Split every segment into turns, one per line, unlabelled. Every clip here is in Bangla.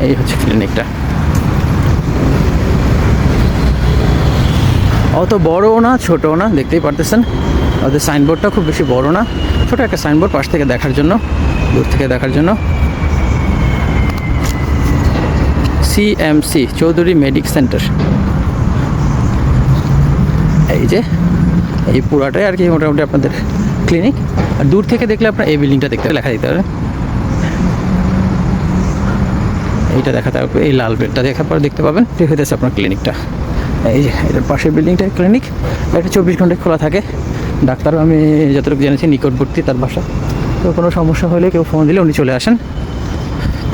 এই হচ্ছে ক্লিনিকটা। অত বড়ও না ছোটও না, দেখতেই পারতেছেন। ওদের সাইনবোর্ডটা খুব বেশি বড় না, ছোটো একটা সাইনবোর্ড পাশ থেকে দেখার জন্য, দূর থেকে দেখার জন্য। CMC Chowdhury medic centre. এই যে এই পুরাটাই আর কি মোটামুটি আপনাদের ক্লিনিক। আর দূর থেকে দেখলে আপনার এই বিল্ডিংটা দেখতে লেখা দিতে পারে, এইটা দেখাতে হবে, এই লাল বেলটা দেখার পর দেখতে পাবেন ঠিক হইতেছে আপনার ক্লিনিকটা। এই যে এটার পাশের বিল্ডিংটা ক্লিনিক। এটা 24 ঘন্টায় খোলা থাকে। ডাক্তারও আমি যতটুকু জেনেছি নিকটবর্তী তার বাসা, তো কোনো সমস্যা হলে কেউ ফোন দিলে উনি চলে আসেন।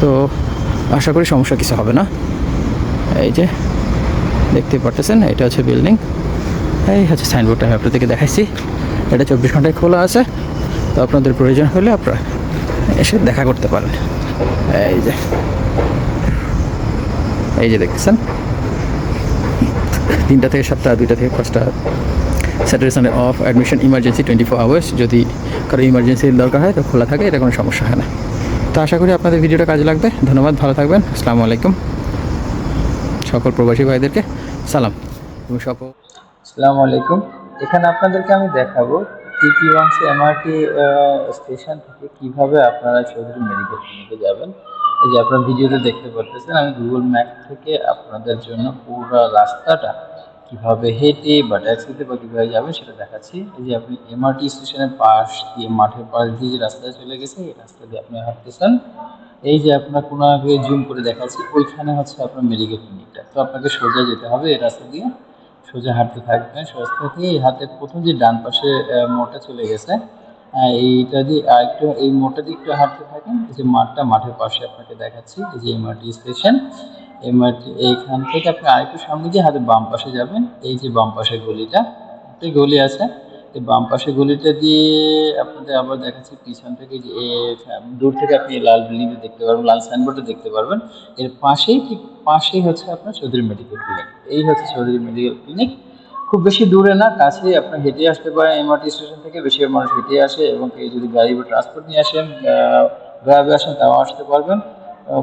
তো আশা করি সমস্যা কিছু হবে না। এই যে দেখতে পারতেছেন এটা হচ্ছে বিল্ডিং, এই হচ্ছে সাইনবোর্ডটা আমি আপনাদেরকে দেখাইছি। এটা 24 ঘন্টায় খোলা আছে, তো আপনাদের প্রয়োজন হলে আপনারা এসে দেখা করতে পারেন। এই যে এই যে দেখতেছেন 3টা থেকে 7টা, 2টা থেকে 5টা, Saturday Sunday of, admission emergency 24 hours. যদি কারো ইমার্জেন্সির দরকার হয় তো খোলা থাকে, এটা কোনো সমস্যা হয় না। তো আশা করি আপনাদের ভিডিওটা কাজে লাগবে। ধন্যবাদ, ভালো থাকবেন। আসসালামু আলাইকুম। সকল প্রবাসী ভাইদেরকে সালাম। তুমি সকল
আসসালামু আলাইকুম। এখানে আপনাদেরকে আমি দেখাবো টিপি ওয়াংশী এমআরটি স্টেশন থেকে কিভাবে আপনারা চৌধুরী মেডিকেল ক্লিনিকে যাবেন। এই যে আপনার ভিডিওতে দেখতে পাচ্ছেন, আমি গুগল ম্যাপ থেকে আপনাদের জন্য পুরো রাস্তাটা কিভাবে হেঁটে বা ট্যাক্সিতে বা কীভাবে যাবেন সেটা দেখাচ্ছি। এই যে আপনি এমআরটি স্টেশনের পাশ দিয়ে, মাঠের পাশ দিয়ে যে রাস্তায় চলে গেছে, এই রাস্তা দিয়ে আপনি হাঁটতেছেন। এই যে আপনার কোনো আগে জুম করে দেখাচ্ছি, ওইখানে হচ্ছে আপনার মেডিকেল ক্লিনিকটা। তো আপনাকে সোজা যেতে হবে এই রাস্তা দিয়ে, সোজা হাঁটতে থাকবেন। রাস্তা দিয়ে এই হাতের প্রথম যে ডান পাশে মোড়টা চলে গেছে, এইটা দিয়ে আরেকটু, এই মোড়টা দিয়ে একটু হাঁটতে থাকেন। এই যে মাঠটা, মাঠের পাশে আপনাকে দেখাচ্ছি এই যে এমআরটি স্টেশন। এমআরটি এইখান থেকে আপনি আরেকটু সামনে গিয়ে হাতের বাম পাশে যাবেন। এই যে বাম পাশে গলিটা, একটি গলি আছে, এই বাম পাশে গলিটা দিয়ে আপনাদের আবার দেখাচ্ছি পিছন থেকে, যে দূর থেকে আপনি লাল বিল্ডিংটা দেখতে পারবেন, লাল সাইনবোর্ডটা দেখতে পারবেন। এর পাশেই, ঠিক পাশেই হচ্ছে আপনার চৌধুরী মেডিকেল ক্লিনিক। এই হচ্ছে চৌধুরী মেডিকেল ক্লিনিক। খুব বেশি দূরে না, কাছেই, আপনার হেঁটে আসতে পারেন। এমআরটি স্টেশন থেকে বেশিরভাগ মানুষ হেঁটে আসে, এবং কেউ যদি গাড়ি বা ট্রান্সপোর্ট নিয়ে আসেন, ড্রাইভে আসেন, তাও আসতে পারবেন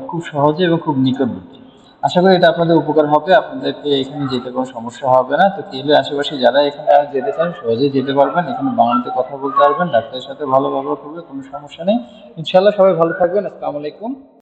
খুব সহজে এবং খুব নিকটবর্তী। আশা করি এটা আপনাদের উপকার হবে, আপনাদেরকে এখানে যেতে কোনো সমস্যা হবে না। তো কেলে আশেপাশে যারা এখানে যেতে চান সহজেই যেতে পারবেন, এখানে বাংলাতে কথা বলতে পারবেন, ডাক্তারের সাথে ভালো ব্যবহার করবে, কোনো সমস্যা নেই। ইনশাল্লাহ সবাই ভালো থাকবেন। আসসালামু আলাইকুম।